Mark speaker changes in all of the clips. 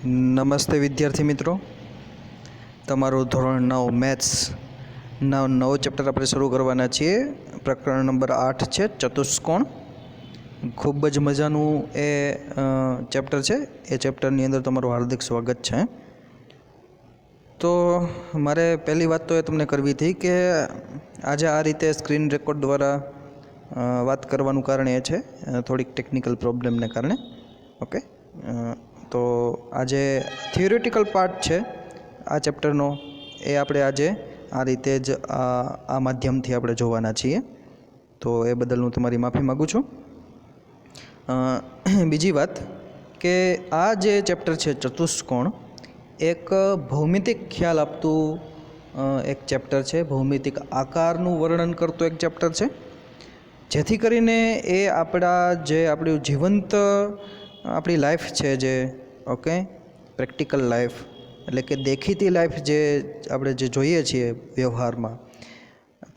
Speaker 1: નમસ્તે વિદ્યાર્થી મિત્રો, તમારું ધોરણ 9 મેથ્સના નવો ચેપ્ટર આપણે શરૂ કરવાના છીએ. પ્રકરણ નંબર 8 છે ચતુષ્કોણ. ખૂબ જ મજાનું એ ચેપ્ટર છે. એ ચેપ્ટરની અંદર તમારું હાર્દિક સ્વાગત છે. તો મારે પહેલી વાત તો એ તમને કરવી હતી કે આજે આ રીતે સ્ક્રીન રેકોર્ડ દ્વારા વાત કરવાનું કારણ એ છે થોડીક ટેકનિકલ પ્રોબ્લેમને કારણે. ઓકે, તો આજે થિયોરિટિકલ પાર્ટ છે આ ચેપ્ટરનો, એ આપણે આજે આ રીતે જ આ માધ્યમથી આપણે જોવાના છીએ. તો એ બદલ હું તમારી માફી માગું છું. બીજી વાત કે આ જે ચેપ્ટર છે ચતુષ્કોણ, એક ભૌમિતિક ખ્યાલ આપતું એક ચેપ્ટર છે. ભૌમિતિક આકારનું વર્ણન કરતું એક ચેપ્ટર છે, જેથી કરીને એ આપણું જીવંત આપણી લાઈફ છે જે પ્રેક્ટિકલ લાઈફ, એટલે કે દેખીતી લાઈફ જે આપણે જોઈએ છીએ વ્યવહારમાં,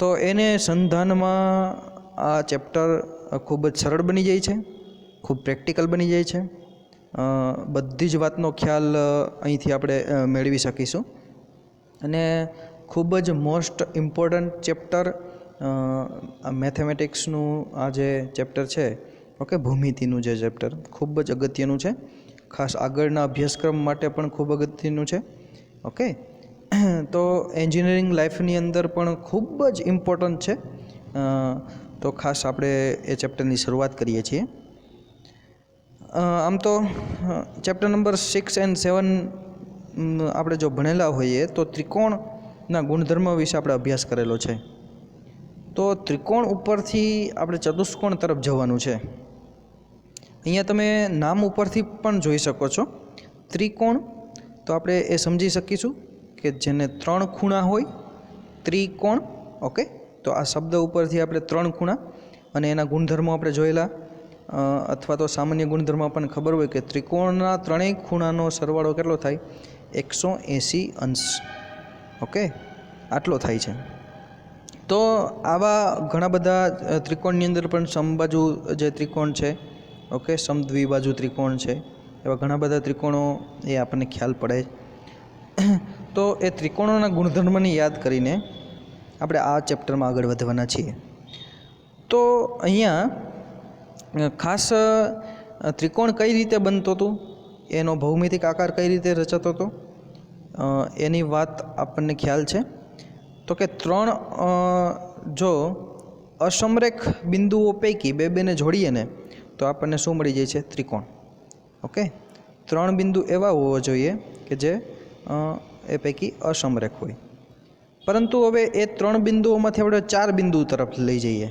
Speaker 1: તો એને સંધાનમાં આ ચેપ્ટર ખૂબ જ સરળ બની જાય છે, ખૂબ પ્રેક્ટિકલ બની જાય છે. બધી જ વાતનો ખ્યાલ અહીંથી આપણે મેળવી શકીશું. અને ખૂબ જ મોસ્ટ ઇમ્પોર્ટન્ટ ચેપ્ટર મેથેમેટિક્સનું આ જે ચેપ્ટર છે, ભૂમિતિનું જે ચેપ્ટર ખૂબ જ અગત્યનું છે. ખાસ આગળના અભ્યાસક્રમ માટે પણ ખૂબ અગત્યનું છે. તો એન્જિનિયરિંગ લાઈફની અંદર પણ ખૂબ જ ઇમ્પોર્ટન્ટ છે. તો ખાસ આપણે એ ચેપ્ટરની શરૂઆત કરીએ છીએ. આમ તો ચેપ્ટર નંબર 6 અને 7 આપણે જો ભણેલા હોઈએ તો ત્રિકોણના ગુણધર્મ વિશે આપણે અભ્યાસ કરેલો છે. તો ત્રિકોણ ઉપરથી આપણે ચતુષ્કોણ તરફ જવાનું છે. અહીંયા તમે નામ ઉપરથી પણ જોઈ શકો છો ત્રિકોણ, તો આપણે એ સમજી શકીશું કે જેને 3 ખૂણા હોય, ત્રિકોણ. તો આ શબ્દ ઉપરથી આપણે 3 ખૂણા અને એના ગુણધર્મો આપણે જોયેલા, અથવા તો સામાન્ય ગુણધર્મ આપણને ખબર હોય કે ત્રિકોણના 3 ખૂણાનો સરવાળો કેટલો થાય? 180 અંશ. આટલો થાય છે. તો આવા ઘણા બધા ત્રિકોણની અંદર પણ સમબાજુ જે ત્રિકોણ છે, સમદ્વિબાજુ ત્રિકોણ છે, એવા ઘણા બધા ત્રિકોણો એ આપણને ખ્યાલ પડે. તો એ ત્રિકોણોના ગુણધર્મને યાદ કરીને આપણે આ ચેપ્ટરમાં આગળ વધવાના છીએ. તો અહીંયા ખાસ ત્રિકોણ કઈ રીતે બનતો હતો, એનો ભૌમિતિક આકાર કઈ રીતે રચાતો હતો, એની વાત આપણને ખ્યાલ છે. તો કે 3 જો અસમરેખ બિંદુઓ પૈકી બેને જોડીએ ને તો આપણને શું મળી જાય છે? ત્રિકોણ. 3 બિંદુ એવા હોવા જોઈએ કે જે એ પૈકી અસમરેખ હોય. પરંતુ હવે એ 3 બિંદુઓમાંથી આપણે 4 બિંદુ તરફ લઈ જઈએ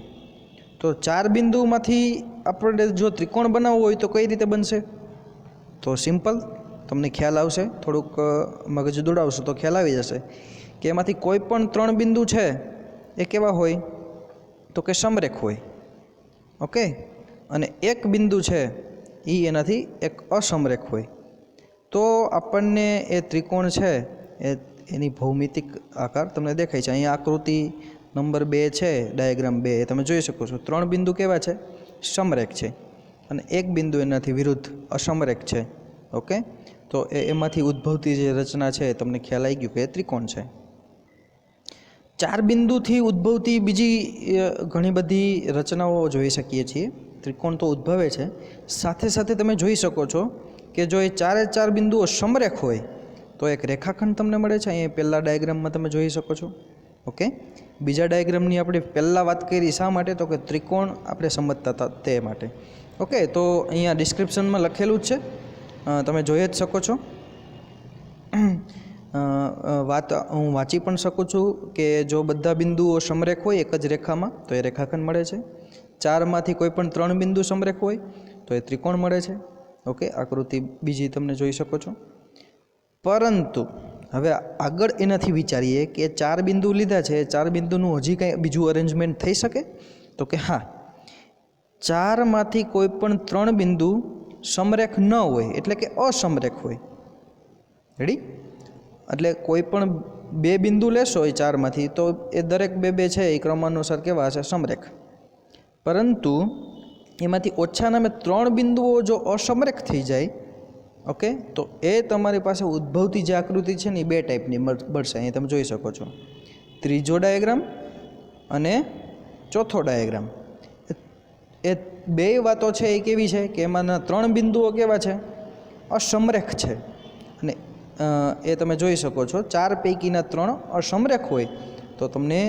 Speaker 1: તો 4 બિંદુઓમાંથી આપણે જો ત્રિકોણ બનાવવો હોય તો કઈ રીતે બનશે? તો સિમ્પલ, તમને ખ્યાલ આવશે. થોડુંક મગજ દોડાવશો તો ખ્યાલ આવી જશે કે એમાંથી કોઈ પણ 3 બિંદુ છે એ કેવા હોય? તો કે સમરેખ હોય. અને એક બિંદુ છે એ એનાથી એક અસમરેખ હોય. તો આપણને એ ત્રિકોણ છે એની ભૌમિતિક આકાર તમને દેખાય છે. અહીંયા આકૃતિ નંબર 2 છે, ડાયાગ્રામ 2, એ તમે જોઈ શકો છો. 3 બિંદુ કેવા છે? સમરેખ છે. અને એક બિંદુ એનાથી વિરુદ્ધ અસમરેખ છે. તો એમાંથી ઉદ્ભવતી જે રચના છે તમને ખ્યાલ આવી ગયું કે એ ત્રિકોણ છે. 4 બિંદુથી ઉદ્ભવતી બીજી ઘણી બધી રચનાઓ જોઈ શકીએ છીએ. ત્રિકોણ તો ઉદ્ભવે છે, સાથે સાથે તમે જોઈ શકો છો કે જો એ 4 બિંદુઓ સમરેખ હોય તો એક રેખાખંડ તમને મળે છે. અહીંયા પહેલા ડાયાગ્રામમાં તમે જોઈ શકો છો. બીજા ડાયાગ્રામની આપણે પહેલાં વાત કરી શા માટે? તો કે ત્રિકોણ આપણે સમજતા હતા તે માટે. તો અહીંયા ડિસ્ક્રિપ્શનમાં લખેલું જ છે, તમે જોઈ જ શકો છો. વાત હું વાંચી પણ શકું છું કે જો બધા બિંદુઓ સમરેખ હોય એક જ રેખામાં તો એ રેખાખંડ મળે છે. 4માંથી કોઈ પણ 3 બિંદુ સમરેખ હોય તો એ ત્રિકોણ મળે છે. આકૃતિ બીજી તમને જોઈ શકો છો. પરંતુ હવે આગળ એનાથી વિચારીએ કે 4 બિંદુ લીધા છે, 4 બિંદુનું હજી કંઈ બીજું અરેન્જમેન્ટ થઈ શકે? તો કે હા, 4માંથી કોઈ પણ 3 બિંદુ સમરેખ ન હોય, એટલે કે અસમરેખ હોય. રેડી? એટલે કોઈ પણ 2 બિંદુ લેશો એ 4માંથી તો એ દરેક 2 છે એ ક્રમાનુસાર કેવા હશે? સમરેખ. પરંતુ એમાંથી ઓછાના 3 બિંદુઓ જો અસમરેખ થઈ જાય ઓકે, તો એ તમારી પાસે ઉદ્ભવતી જે આકૃતિ છે ને એ બે ટાઈપની મળશે. અહીં તમે જોઈ શકો છો, ત્રીજો ડાયાગ્રામ અને ચોથો ડાયાગ્રામ. એ બે વાતો છે એ કેવી છે કે એમાંના 3 બિંદુઓ કેવા છે? અસમરેખ છે. અને એ તમે જોઈ શકો છો 4 પૈકીના 3 અસમરેખ હોય તો તમને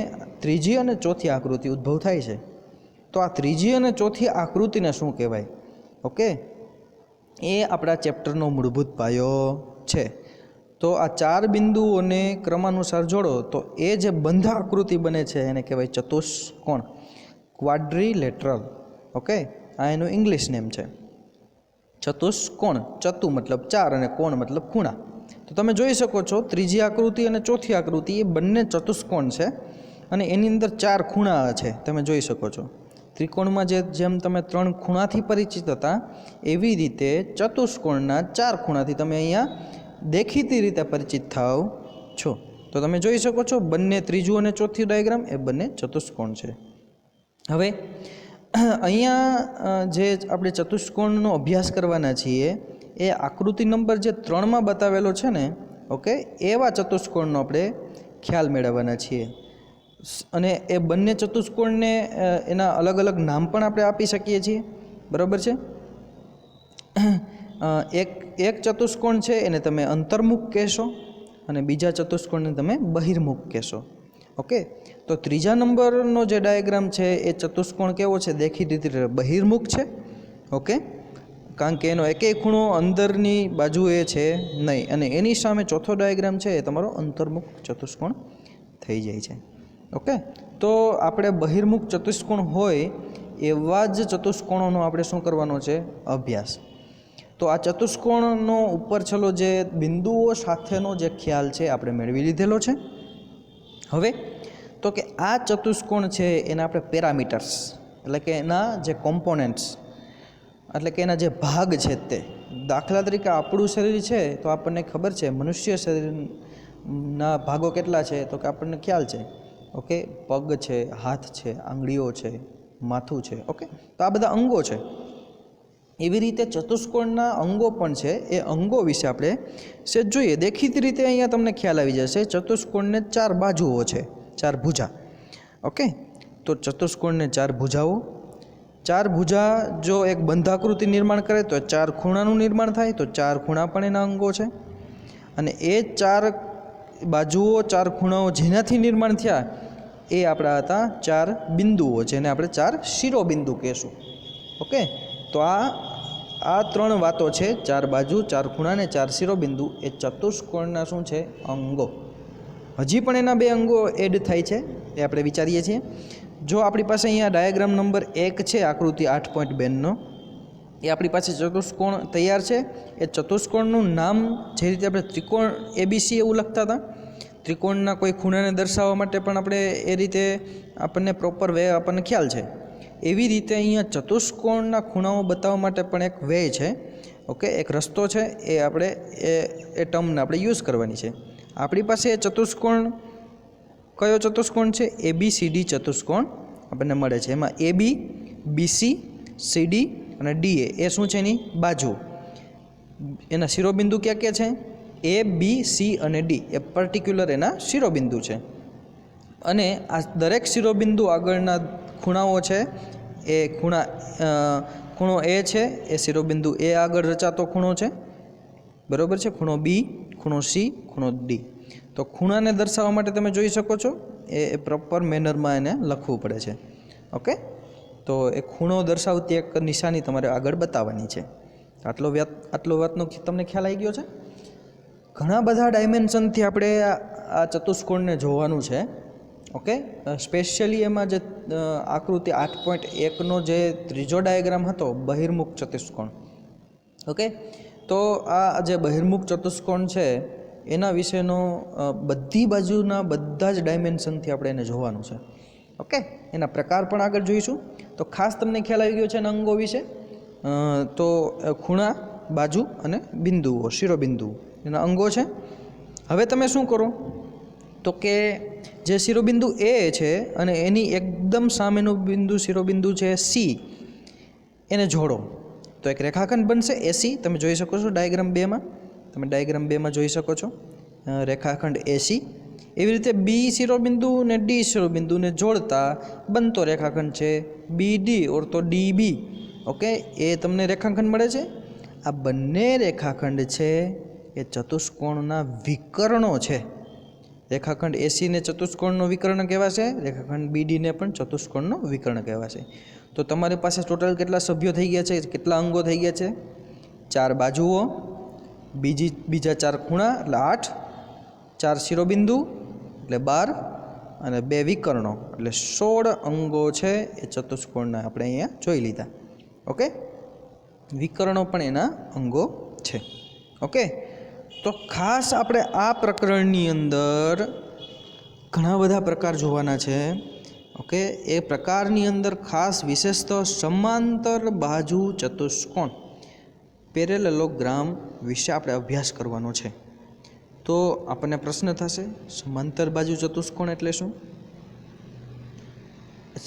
Speaker 1: ત્રીજી અને ચોથી આકૃતિ ઉદ્ભવ થાય છે. તો આ ત્રીજી અને ચોથી આકૃતિને શું કહેવાય? ઓકે, એ આપણા ચેપ્ટરનો મૂળભૂત પાયો છે. તો આ 4 બિંદુઓને ક્રમાનુસાર જોડો તો એ જે બંધ આકૃતિ બને છે એને કહેવાય ચતુષ્કોણ, ક્વાડ્રિલેટરલ. ઓકે, આ એનું ઇંગ્લિશ નેમ છે ચતુષ્કોણ. ચતુ મતલબ 4 અને કોણ મતલબ ખૂણા. તો તમે જોઈ શકો છો ત્રીજી આકૃતિ અને ચોથી આકૃતિ એ બંને ચતુષ્કોણ છે અને એની અંદર 4 ખૂણા છે. તમે જોઈ શકો છો ત્રિકોણમાં જેમ તમે 3 ખૂણાથી પરિચિત હતા એવી રીતે ચતુષ્કોણના 4 ખૂણાથી તમે અહીંયા દેખીતી રીતે પરિચિત થાવ છો. તો તમે જોઈ શકો છો બંને ત્રીજું અને ચોથી ડાયાગ્રામ એ બંને ચતુષ્કોણ છે. હવે અહીંયા જે આપણે ચતુષ્કોણનો અભ્યાસ કરવાના છીએ એ આકૃતિ નંબર જે 3માં બતાવેલો છે ને, ઓકે, એવા ચતુષ્કોણનો આપણે ખ્યાલ મેળવવાના છીએ. અને એ બંને ચતુષ્કોણને એના અલગ અલગ નામ પણ આપણે આપી શકીએ છીએ. બરાબર છે? એક ચતુષ્કોણ છે એને તમે અંતર્મુખ કહેશો અને બીજા ચતુષ્કોણને તમે બહિર્મુખ કહેશો. ઓકે, તો ત્રીજા નંબરનો જે ડાયાગ્રામ છે એ ચતુષ્કોણ કેવો છે? દેખીતી રીતે બહિર્મુખ છે. ઓકે, કારણ કે એનો એકેય ખૂણો અંદરની બાજુએ છે નહીં. અને એની સામે ચોથો ડાયાગ્રામ છે એ તમારો અંતર્મુખ ચતુષ્કોણ થઈ જાય છે. ઓકે, તો આપણે બહિર્મુખ ચતુષ્કોણ હોય એવા જ ચતુષ્કોણોનો આપણે શું કરવાનો છે? અભ્યાસ. તો આ ચતુષ્કોણનો ઉપર છેલ્લો જે બિંદુઓ સાથેનો જે ખ્યાલ છે આપણે મેળવી લીધેલો છે. હવે તો કે આ ચતુષ્કોણ છે એના આપણે પેરામીટર્સ એટલે કે એના જે કોમ્પોનન્ટ્સ એટલે કે એના જે ભાગ છે તે, દાખલા તરીકે આપણું શરીર છે તો આપણને ખબર છે મનુષ્ય શરીરના ભાગો કેટલા છે તો કે આપણને ખ્યાલ છે. ઓકે, પગ છે, હાથ છે, આંગળીઓ છે, માથું છે. ઓકે, તો આ બધા અંગો છે. એવી રીતે ચતુષ્કોણના અંગો પણ છે. એ અંગો વિશે આપણે સેજ જોઈએ. દેખીતી રીતે અહીંયા તમને ખ્યાલ આવી જશે ચતુષ્કોણને 4 બાજુઓ છે, 4 ભુજા. ઓકે, તો ચતુષ્કોણને 4 ભુજાઓ, 4 ભુજા જો એક બંધાકૃતિ નિર્માણ કરે તો 4 ખૂણાનું નિર્માણ થાય. તો 4 ખૂણા પણ એના અંગો છે. અને એ 4 બાજુઓ, 4 ખૂણાઓ જેનાથી નિર્માણ થયા એ આપણા હતા 4 બિંદુઓ, જેને આપણે 4 શિરોબિંદુ કહેશું. ઓકે, તો આ 3 વાતો છે, 4 બાજુ, 4 ખૂણા અને 4 શિરોબિંદુ એ ચતુષ્કોણના શું છે? અંગો. હજી પણ એના 2 અંગો એડ થાય છે એ આપણે વિચારીએ છીએ. જો આપણી પાસે અહીંયા ડાયાગ્રામ નંબર 1 છે આકૃતિ 8.2નો, એ આપણી પાસે ચતુષ્કોણ તૈયાર છે. એ ચતુષ્કોણનું નામ જે રીતે આપણે ત્રિકોણ ABC એવું લખતા હતા, ત્રિકોણના કોઈ ખૂણાને દર્શાવવા માટે પણ આપણે એ રીતે આપણને પ્રોપર વે આપણને ખ્યાલ છે. એવી રીતે અહીંયા ચતુષ્કોણના ખૂણાઓ બતાવવા માટે પણ એક વે છે. ઓકે, એક રસ્તો છે. એ આપણે એ ટર્મને આપણે યુઝ કરવાની છે. આપણી પાસે એ ચતુષ્કોણ કયો ચતુષ્કોણ છે? ABCD ચતુષ્કોણ આપણને મળે છે. એમાં AB, BC, CD અને DA એ શું છે? એની બાજુ. એના શિરોબિંદુ ક્યાં ક્યાં છે? A, B, C અને D એ પર્ટિક્યુલર એના શિરોબિંદુ છે. અને આ દરેક શિરોબિંદુ આગળના ખૂણાઓ છે. એ ખૂણો A છે એ શિરોબિંદુ A આગળ રચાતો ખૂણો છે. બરાબર છે? ખૂણો B, ખૂણો C, ખૂણો D. તો ખૂણાને દર્શાવવા માટે તમે જોઈ શકો છો એ પ્રોપર મેનરમાં એને લખવું પડે છે. ઓકે, તો એ ખૂણો દર્શાવતી એક નિશાની તમારે આગળ બતાવવાની છે. આટલો વાતનો તમને ખ્યાલ આવી ગયો છે. ઘણા બધા ડાયમેન્શનથી આપણે આ ચતુષ્કોણને જોવાનું છે. ઓકે, સ્પેશિયલી એમાં જે આકૃતિ 8.1નો જે ત્રીજો ડાયાગ્રામ હતો બહિર્મુખ ચતુષ્કોણ. ઓકે, તો આ જે બહિર્મુખ ચતુષ્કોણ છે એના વિશેનો બધી બાજુના બધા જ ડાયમેન્શનથી આપણે એને જોવાનું છે. ઓકે, એના પ્રકાર પણ આગળ જોઈશું. તો ખાસ તમને ખ્યાલ આવી ગયો છે એના અંગો વિશે. તો ખૂણા, બાજુ અને બિંદુઓ, શિરોબિંદુઓ એના અંગો છે. હવે તમે શું કરો તો કે જે શિરોબિંદુ A છે અને એની એકદમ સામેનું બિંદુ શિરોબિંદુ છે C, એને જોડો. તો એક રેખાખંડ બનશે એસી. તમે જોઈ શકો છો ડાયાગ્રામ 2માં, તમે ડાયાગ્રામ 2માં જોઈ શકો છો રેખાખંડ એસી. એવી રીતે બી શિરોબિંદુ ને ડી શિરોબિંદુને જોડતા બનતો રેખાખંડ છે બી ડી ઓર તો ડી બી. ઓકે, એ તમને રેખાખંડ મળે છે. આ બંને રેખાખંડ છે એ ચતુષ્કોણના વિકર્ણો છે. રેખાખંડ એસીને ચતુષ્કોણનો વિકર્ણ કહેવાશે, રેખાખંડ બીડીને પણ ચતુષ્કોણનો વિકર્ણ કહેવાશે. તો તમારી પાસે ટોટલ કેટલા સભ્યો થઈ ગયા છે, કેટલા અંગો થઈ ગયા છે? 4 બાજુઓ, બીજા 4 ખૂણા એટલે 8, 4 શિરોબિંદુ એટલે 12 અને 2 વિકર્ણો એટલે 16 અંગો છે એ ચતુષ્કોણના આપણે અહીંયા જોઈ લીધા. ઓકે, વિકર્ણો પણ એના અંગો છે. ઓકે, તો ખાસ આપણે આ પ્રકરણની અંદર ઘણા બધા પ્રકાર જોવાના છે. ઓકે, એ પ્રકારની અંદર ખાસ વિશેષતઃ સમાંતર બાજુ ચતુષ્કોણ પેરેલેલોગ્રામ વિશે આપણે અભ્યાસ કરવાનો છે. તો આપણને પ્રશ્ન થશે, સમાંતર બાજુ ચતુષ્કોણ એટલે શું?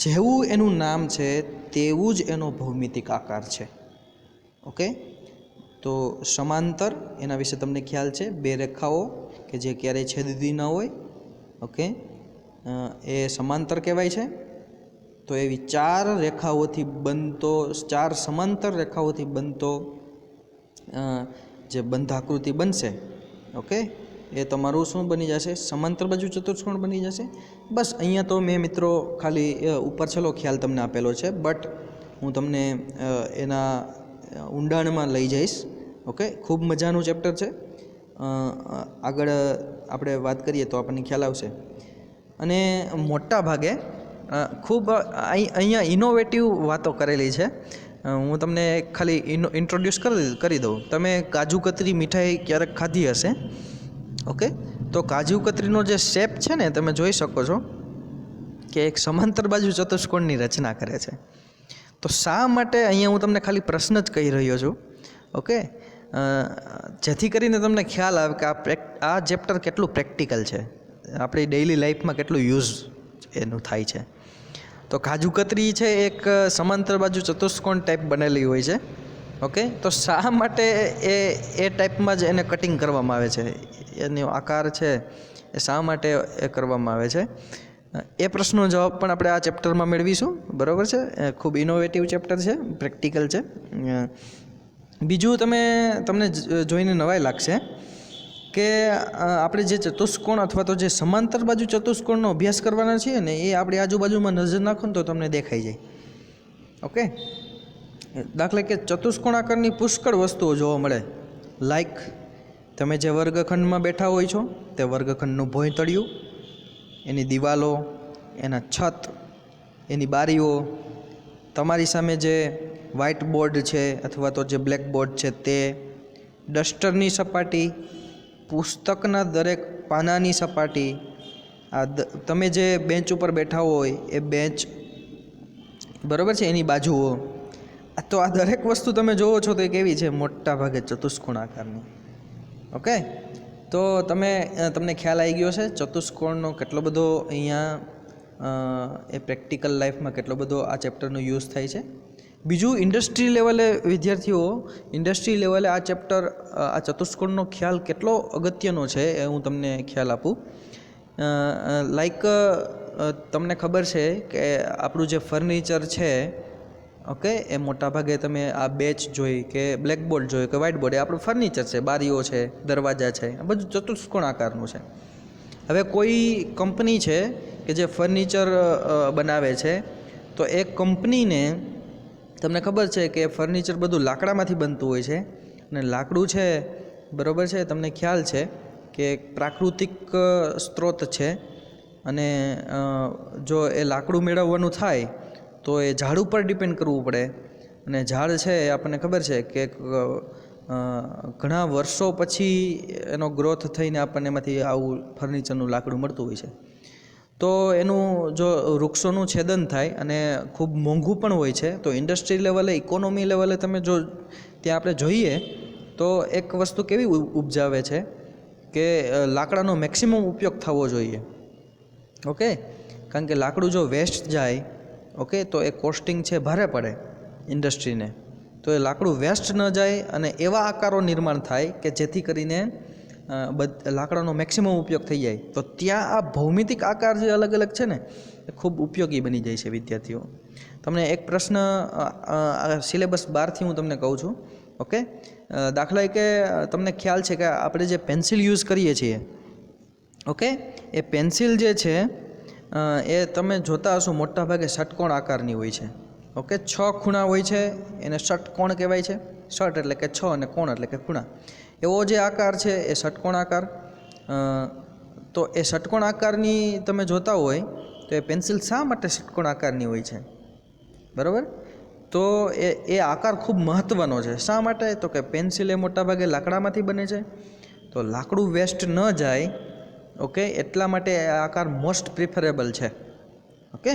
Speaker 1: જેવું એનું નામ છે તેવું જ એનો ભૌમિતિક આકાર છે. ઓકે, તો સમાંતર એના વિશે તમને ખ્યાલ છે, 2 રેખાઓ કે જે ક્યારેય છેદતી ન હોય. ઓકે, એ સમાંતર કહેવાય છે. તો એવી 4 રેખાઓથી બનતો, 4 સમાંતર રેખાઓથી બનતો જે બંધાકૃતિ બનશે, ઓકે, એ તમારું શું બની જશે? સમાંતર બાજુ ચતુષ્કોણ બની જશે. બસ અહીંયા તો મેં મિત્રો ખાલી ઉપર છેલ્લો ખ્યાલ તમને આપેલો છે, બટ હું તમને એના ઊંડાણમાં લઈ જઈશ. ઓકે, ખૂબ મજાનું ચેપ્ટર છે. આગળ આપણે વાત કરીએ તો આપણને ખ્યાલ આવશે. અને મોટા ભાગે ખૂબ અહીંયા ઇનોવેટિવ વાતો કરેલી છે. હું તમને ખાલી ઇન્ટ્રોડ્યુસ કરી દઉં. તમે કાજુ કતરી મીઠાઈ ક્યારેક ખાધી હશે. ઓકે, તો કાજુ કતરીનો જે શેપ છે ને, તમે જોઈ શકો છો કે એક સમાંતર બાજુ ચતુષ્કોણની રચના કરે છે. તો શા માટે અહીંયા હું તમને ખાલી પ્રશ્ન જ કહી રહ્યો છું. ઓકે, જેથી કરીને તમને ખ્યાલ આવે કે આ ચેપ્ટર કેટલું પ્રેક્ટિકલ છે, આપણી ડેઇલી લાઈફમાં કેટલું યુઝ એનું થાય છે. તો કાજુ કતરી છે એક સમાંતર બાજુ ચતુષ્કોણ ટાઈપ બનેલી હોય છે. ઓકે, તો શા માટે એ ટાઈપમાં જ એને કટિંગ કરવામાં આવે છે, એનો આકાર છે એ શા માટે એ કરવામાં આવે છે, એ પ્રશ્નનો જવાબ પણ આપણે આ ચેપ્ટરમાં મેળવીશું. બરાબર છે, ખૂબ ઇનોવેટિવ ચેપ્ટર છે, પ્રેક્ટિકલ છે. બીજું તમને જોઈને નવાઈ લાગશે કે આપણે જે ચતુષ્કોણ અથવા તો જે સમાંતર બાજુ ચતુષ્કોણનો અભ્યાસ કરવાના છીએ ને, એ આપણી આજુબાજુમાં નજર નાખો ને તો તમને દેખાઈ જાય. ઓકે, દાખલા કે ચતુષ્કોણ આકારની પુષ્કળ વસ્તુઓ જોવા મળે. લાઈક તમે જે વર્ગખંડમાં બેઠા હોય છો તે વર્ગખંડનું ભોંયતળિયું, એની દિવાલો, એના છત, એની બારીઓ, તમારી સામે જે વ્હાઇટ બોર્ડ છે અથવા તો જે બ્લેક બોર્ડ છે તે, ડસ્ટરની સપાટી, પુસ્તકના દરેક પાનાની સપાટી, આ તમે જે બેન્ચ ઉપર બેઠા હોય એ બેન્ચ, બરાબર છે, એની બાજુઓ. તો આ દરેક વસ્તુ તમે જોવો છો તો એ કેવી છે? મોટા ભાગે ચતુષ્કોણ આકારની. ઓકે, તો તમને ખ્યાલ આવી ગયો છે ચતુષ્કોણનો કેટલો બધો અહીંયા એ પ્રેક્ટિકલ લાઈફમાં કેટલો બધો આ ચેપ્ટરનો યુઝ થાય છે. બીજું, ઇન્ડસ્ટ્રી લેવલે વિદ્યાર્થીઓ, ઇન્ડસ્ટ્રી લેવલે આ ચેપ્ટર, આ ચતુષ્કોણનો ખ્યાલ કેટલો અગત્યનો છે એ હું તમને ખ્યાલ આપું. લાઈક તમને ખબર છે કે આપણું જે ફર્નિચર છે, ઓકે, એ મોટાભાગે તમે આ બેચ જોઈ કે બ્લેકબોર્ડ જોઈ કે વ્હાઇટ બોર્ડ, એ આપણું ફર્નિચર છે, બારીઓ છે, દરવાજા છે, આ બધું ચતુષ્કોણ આકારનું છે. હવે કોઈ કંપની છે કે જે ફર્નિચર બનાવે છે, તો એ કંપનીને તમને ખબર છે કે ફર્નિચર બધું લાકડામાંથી બનતું હોય છે, અને લાકડું છે, બરાબર છે, તમને ખ્યાલ છે કે એક પ્રાકૃતિક સ્ત્રોત છે, અને જો એ લાકડું મેળવવાનું થાય તો એ ઝાડ ઉપર ડિપેન્ડ કરવું પડે. અને ઝાડ છે એ આપણને ખબર છે કે ઘણા વર્ષો પછી એનો ગ્રોથ થઈને આપણને એમાંથી આવું ફર્નિચરનું લાકડું મળતું હોય છે. તો એનું જો વૃક્ષોનું છેદન થાય અને ખૂબ મોંઘું પણ હોય છે, તો ઇન્ડસ્ટ્રી લેવલે, ઇકોનોમી લેવલે તમે જો ત્યાં આપણે જોઈએ તો એક વસ્તુ કેવી ઉપજાવે છે કે લાકડાનો મેક્સિમમ ઉપયોગ થવો જોઈએ. ઓકે, કારણ કે લાકડું જો વેસ્ટ જાય, ઓકે, તો એ કોસ્ટિંગ છે ભારે પડે ઇન્ડસ્ટ્રીને. તો એ લાકડું વેસ્ટ ન જાય અને એવા આકારો નિર્માણ થાય કે જેથી કરીને લાકડાનો મેક્સિમમ ઉપયોગ થઈ જાય. તો ત્યાં આ ભૌમિતિક આકાર જે અલગ અલગ છે ને એ ખૂબ ઉપયોગી બની જાય છે વિદ્યાર્થીઓ. તમને એક પ્રશ્ન સિલેબસ 12થી હું તમને કહું છું. ઓકે, દાખલા કે તમને ખ્યાલ છે કે આપણે જે પેન્સિલ યુઝ કરીએ છીએ, ઓકે, એ પેન્સિલ જે છે એ તમે જોતા હશો મોટા ભાગે ષટકોણ આકારની હોય છે. ઓકે, 6 ખૂણા હોય છે, એને ષટકોણ કહેવાય છે. ષટ એટલે કે 6 અને કોણ એટલે કે ખૂણા. એવો જે આકાર છે એ ષટકોણ આકાર. તો એ ષટકોણ આકારની તમે જોતા હોય તો એ પેન્સિલ શા માટે ષટકોણ આકારની હોય છે? બરાબર. તો એ આકાર ખૂબ મહત્ત્વનો છે. શા માટે? તો કે પેન્સિલ એ મોટાભાગે લાકડામાંથી બને છે, તો લાકડું વેસ્ટ ન જાય. ઓકે, એટલા માટે આ આકાર મોસ્ટ પ્રિફરેબલ છે. ઓકે,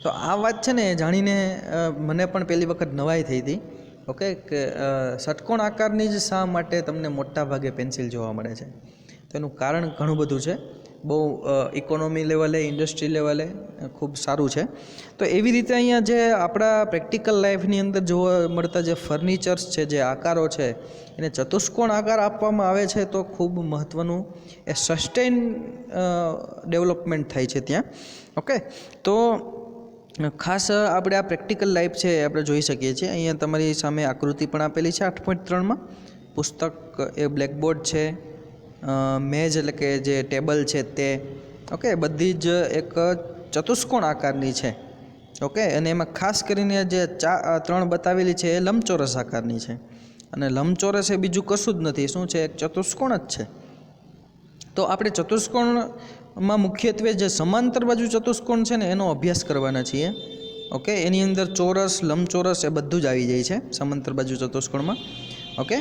Speaker 1: તો આ વાત છે ને એ જાણીને મને પણ પહેલી વખત નવાઈ થઈ હતી. ઓકે, કે ષટકોણ આકારની જ શા માટે તમને મોટા ભાગે પેન્સિલ જોવા મળે છે? તો એનું કારણ ઘણું બધું છે. બહુ ઇકોનોમી લેવલે, ઇન્ડસ્ટ્રી લેવલે ખૂબ સારું છે. તો એવી રીતે અહીંયા જે આપણા પ્રેક્ટિકલ લાઈફની અંદર જોવા મળતા જે ફર્નિચર્સ છે, જે આકારો છે, એને ચતુષ્કોણ આકાર આપવામાં આવે છે. તો ખૂબ મહત્ત્વનું એ સસ્ટેન ડેવલપમેન્ટ થાય છે ત્યાં. ઓકે, તો ખાસ આપણે આ પ્રેક્ટિકલ લાઈફ છે આપણે જોઈ શકીએ છીએ. અહીંયા તમારી સામે આકૃતિ પણ આપેલી છે 8.3માં. પુસ્તક એ બ્લેકબોર્ડ છે, મેજ એટલે કે જે ટેબલ છે તે. ઓકે, બધી જ એક ચતુષ્કોણ આકારની છે. ઓકે, અને એમાં ખાસ કરીને જે 3 બતાવેલી છે એ લંબચોરસ આકારની છે. અને લંબચોરસ એ બીજું કશું જ નથી. શું છે? એક ચતુષ્કોણ જ છે. તો આપણે ચતુષ્કોણમાં મુખ્યત્વે જે સમાંતર બાજુ ચતુષ્કોણ છે ને એનો અભ્યાસ કરવાના છીએ. ઓકે, એની અંદર ચોરસ, લંબચોરસ એ બધું જ આવી જાય છે સમાંતર બાજુ ચતુષ્કોણમાં. ઓકે,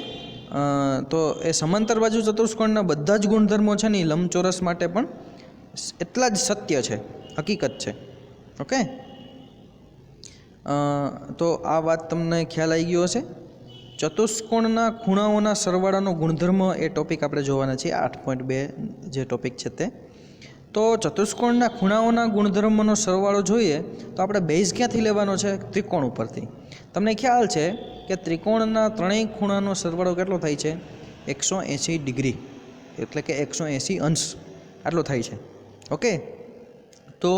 Speaker 1: તો એ સમાંતર બાજુ ચતુષ્કોણના બધા જ ગુણધર્મો છે ને એ લંબચોરસ માટે પણ એટલા જ સત્ય છે, હકીકત છે. ઓકે, તો આ વાત તમને ખ્યાલ આવી ગયો હશે. ચતુષ્કોણના ખૂણાઓના સરવાળાનો ગુણધર્મ એ ટોપિક આપણે જોવાના છીએ, 8.2 જે ટોપિક છે તે. તો ચતુષ્કોણના ખૂણાઓના ગુણધર્મનો સરવાળો જોઈએ તો આપણે બેઝ ક્યાંથી લેવાનો છે? ત્રિકોણ ઉપરથી. તમને ખ્યાલ છે કે ત્રિકોણના ત્રણેય ખૂણાનો સરવાળો કેટલો થાય છે? 180 ડિગ્રી, એટલે કે 180 અંશ આટલો થાય છે. ઓકે, તો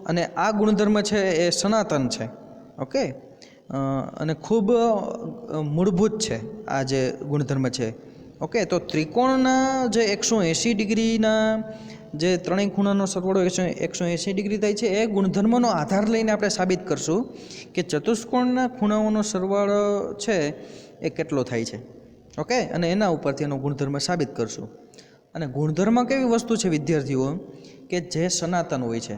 Speaker 1: અને આ ગુણધર્મ છે એ સનાતન છે. ઓકે, અને ખૂબ મૂળભૂત છે આ જે ગુણધર્મ છે. ઓકે, તો ત્રિકોણના જે 180 ડિગ્રીના જે ત્રણેય ખૂણાનો સરવાળો 180 ડિગ્રી થાય છે, એ ગુણધર્મનો આધાર લઈને આપણે સાબિત કરશું કે ચતુષ્કોણના ખૂણાઓનો સરવાળો છે એ કેટલો થાય છે. ઓકે, અને એના ઉપરથી એનો ગુણધર્મ સાબિત કરશું. અને ગુણધર્મ કેવી વસ્તુ છે વિદ્યાર્થીઓ કે જે સનાતન હોય છે.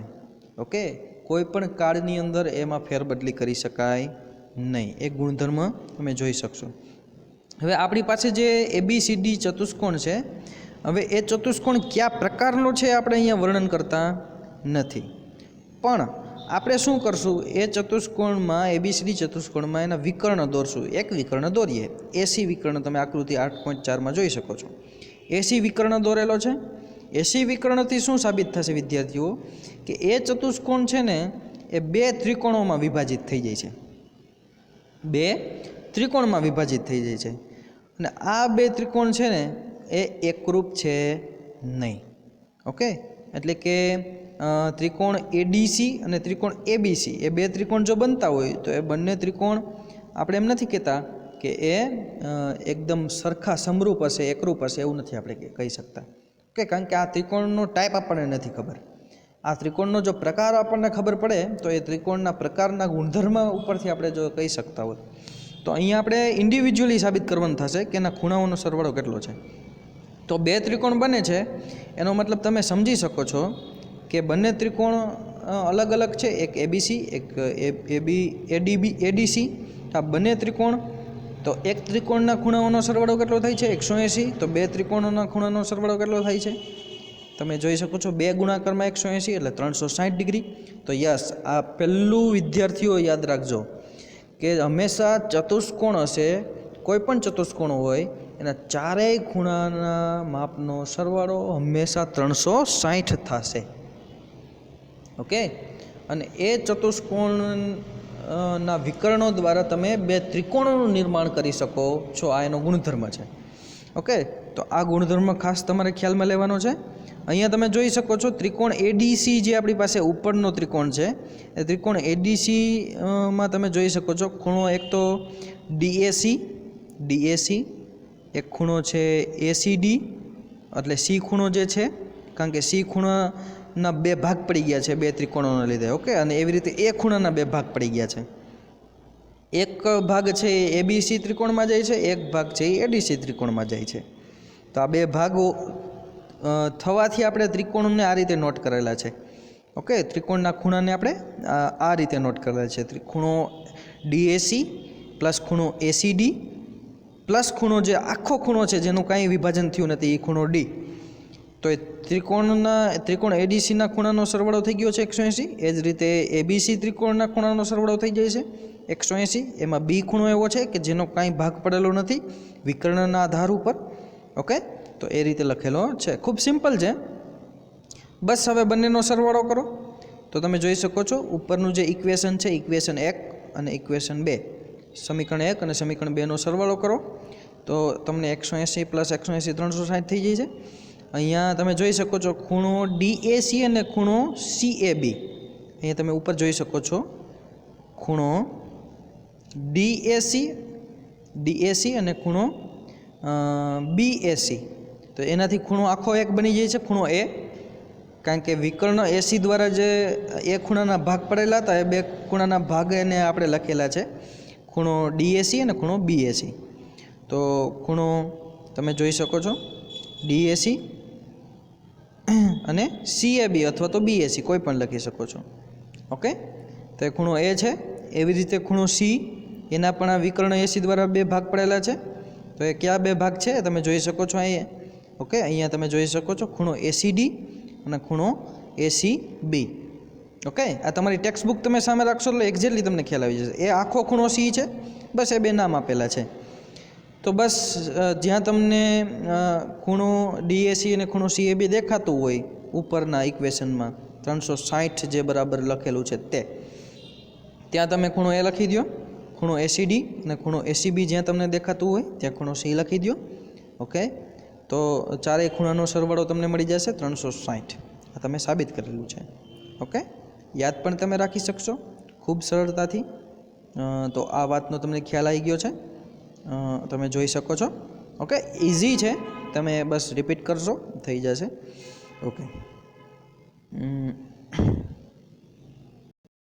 Speaker 1: ઓકે, કોઈ પણ કાળની અંદર એમાં ફેરબદલી કરી શકાય નહીં. એ ગુણધર્મ તમે જોઈ શકશો. હવે આપણી પાસે જે ABCD ચતુષ્કોણ છે, હવે એ ચતુષ્કોણ કયા પ્રકારનો છે આપણે અહીંયા વર્ણન કરતા નથી, પણ આપણે શું કરશું? એ ચતુષ્કોણમાં, ABCD ચતુષ્કોણમાં એના વિકર્ણ દોરશું. એક વિકર્ણ દોરીએ. AC વિકર્ણ તમે આકૃતિ 8.4માં જોઈ શકો છો. AC વિકર્ણ દોરેલો છે. AC વિકર્ણથી શું સાબિત થશે વિદ્યાર્થીઓ? કે એ ચતુષ્કોણ છે ને એ 2 ત્રિકોણોમાં વિભાજિત થઈ જાય છે. 2 ત્રિકોણમાં વિભાજિત થઈ જાય છે. અને આ 2 ત્રિકોણ છે ને એ એકરૂપ છે નહીં. ઓકે, એટલે કે ત્રિકોણ ADC અને ત્રિકોણ ABC એ 2 ત્રિકોણ જો બનતા હોય તો એ બંને ત્રિકોણ આપણે એમ નથી કહેતા કે એ એકદમ સરખા સમરૂપ હશે, એકરૂપ હશે, એવું નથી આપણે કહી શકતા. ઓકે, કારણ કે આ ત્રિકોણનો ટાઈપ આપણને નથી ખબર. આ ત્રિકોણનો જો પ્રકાર આપણને ખબર પડે તો એ ત્રિકોણના પ્રકારના ગુણધર્મ ઉપરથી આપણે જો કહી શકતા હોય તો અહીંયા આપણે ઇન્ડિવિજ્યુઅલી સાબિત કરવાનું થશે કે એના ખૂણાઓનો સરવાળો કેટલો છે. તો 2 ત્રિકોણ બને છે એનો મતલબ તમે સમજી શકો છો કે બંને ત્રિકોણ અલગ અલગ છે. એક ABC, એક ADC. આ બંને ત્રિકોણ, તો એક ત્રિકોણના ખૂણાઓનો સરવાળો કેટલો થાય છે? 180. તો 2 ત્રિકોણોના ખૂણાનો સરવાળો કેટલો થાય છે? તમે જોઈ શકો છો 2 ગુણાકારમાં 180 એટલે 360 ડિગ્રી. તો યસ, આ પહેલું વિદ્યાર્થીઓ યાદ રાખજો કે હંમેશા ચતુષ્કોણ હશે, કોઈ પણ ચતુષ્કોણ હોય, એના ચારેય ખૂણાના માપનો સરવાળો હંમેશા 360 થશે. ઓકે, અને એ ચતુષ્કોણ ના વિકર્ણો દ્વારા તમે બે ત્રિકોણોનું નિર્માણ કરી શકો છો. આ એનો ગુણધર્મ છે. ઓકે, તો આ ગુણધર્મ ખાસ તમારે ખ્યાલમાં લેવાનો છે. અહીંયા તમે જોઈ શકો છો ત્રિકોણ એડીસી જે આપણી પાસે ઉપરનો ત્રિકોણ છે, એ ત્રિકોણ એડીસીમાં તમે જોઈ શકો છો ખૂણો એક તો ડીએસી, એક ખૂણો છે એસીડી, એટલે સી ખૂણો જે છે, કારણ કે સી ખૂણાના બે ભાગ પડી ગયા છે બે ત્રિકોણોના લીધે. ઓકે, અને એવી રીતે એ ખૂણાના બે ભાગ પડી ગયા છે. એક ભાગ છે એ એબીસી ત્રિકોણમાં જાય છે, એક ભાગ છે એ એડીસી ત્રિકોણમાં જાય છે. તો આ બે ભાગો થવાથી આપણે ત્રિકોણને આ રીતે નોટ કરેલા છે. ઓકે, ત્રિકોણના ખૂણાને આપણે આ રીતે નોટ કરેલા છે. ખૂણો ડીએસી પ્લસ ખૂણો એસીડી પ્લસ ખૂણો જે આખો ખૂણો છે જેનું કાંઈ વિભાજન થયું નથી, એ ખૂણો ડી. તો એ ત્રિકોણ એડીસીના ખૂણાનો સરવાળો થઈ ગયો છે 180. એ જ રીતે એબીસી ત્રિકોણના ખૂણાનો સરવાળો થઈ જાય છે 180. એમાં બી ખૂણો એવો છે કે જેનો કાંઈ ભાગ પડેલો નથી વિકર્ણના આધાર ઉપર. ઓકે, તો એ રીતે લખેલો છે. ખૂબ સિમ્પલ છે. બસ હવે બંનેનો સરવાળો કરો તો તમે જોઈ શકો છો ઉપરનું જે ઇક્વેશન છે, ઇક્વેશન 1 અને ઇક્વેશન 2, સમીકરણ 1 અને સમીકરણ 2નો સરવાળો કરો તો તમને 180 પ્લસ 180 360 થઈ જાય છે. અહીંયા તમે જોઈ શકો છો ખૂણો ડીએસી અને ખૂણો સીએબી. અહીંયા તમે ઉપર જોઈ શકો છો ખૂણો ડીએસી અને ખૂણો બીએસી. તો એનાથી ખૂણો આખો એક બની જાય છે, ખૂણો એ, કારણ કે વિકર્ણ એસી દ્વારા જે એ ખૂણાના ભાગ પડેલા હતા એ બે ખૂણાના ભાગ એને આપણે લખેલા છે, ખૂણો ડીએસી અને ખૂણો બીએસી. તો ખૂણો તમે જોઈ શકો છો ડીએસી અને સીએબી અથવા તો બીએસી કોઈ પણ લખી શકો છો. ઓકે, તો એ ખૂણો એ છે. એવી રીતે ખૂણો સી, એના પણ આ વિકર્ણ એસી દ્વારા બે ભાગ પડેલા છે. તો એ કયા બે ભાગ છે તમે જોઈ શકો છો અહીંયા. ઓકે, અહીંયા તમે જોઈ શકો છો ખૂણો એસીડી અને ખૂણો એસીબી. ઓકે, આ તમારી ટેક્સ્ટ બુક તમે સામે રાખશો એટલે એક્ઝેક્ટલી તમને ખ્યાલ આવી જશે. એ આખો ખૂણો સી છે, બસ એ બે નામ આપેલા છે. તો બસ જ્યાં તમને ખૂણો ડીએસી અને ખૂણો સીએબી દેખાતું હોય ઉપરના ઇક્વેશનમાં 360 જે બરાબર લખેલું છે તે, ત્યાં તમે ખૂણો એ લખી દો. ખૂણો એસીડી અને ખૂણો એસીબી જ્યાં તમને દેખાતું હોય ત્યાં ખૂણો સી લખી દો. ઓકે, તો ચારેય ખૂણાનો સરવાળો તમને મળી જશે 360. આ તમે સાબિત કરેલું છે. ઓકે, યાદ પણ તમે રાખી શકશો ખૂબ સરળતાથી. તો આ વાતનો તમને ખ્યાલ આવી ગયો છે, તમે જોઈ શકો છો. ઓકે, ઇઝી છે, તમે બસ રિપીટ કરશો થઈ જશે. ઓકે.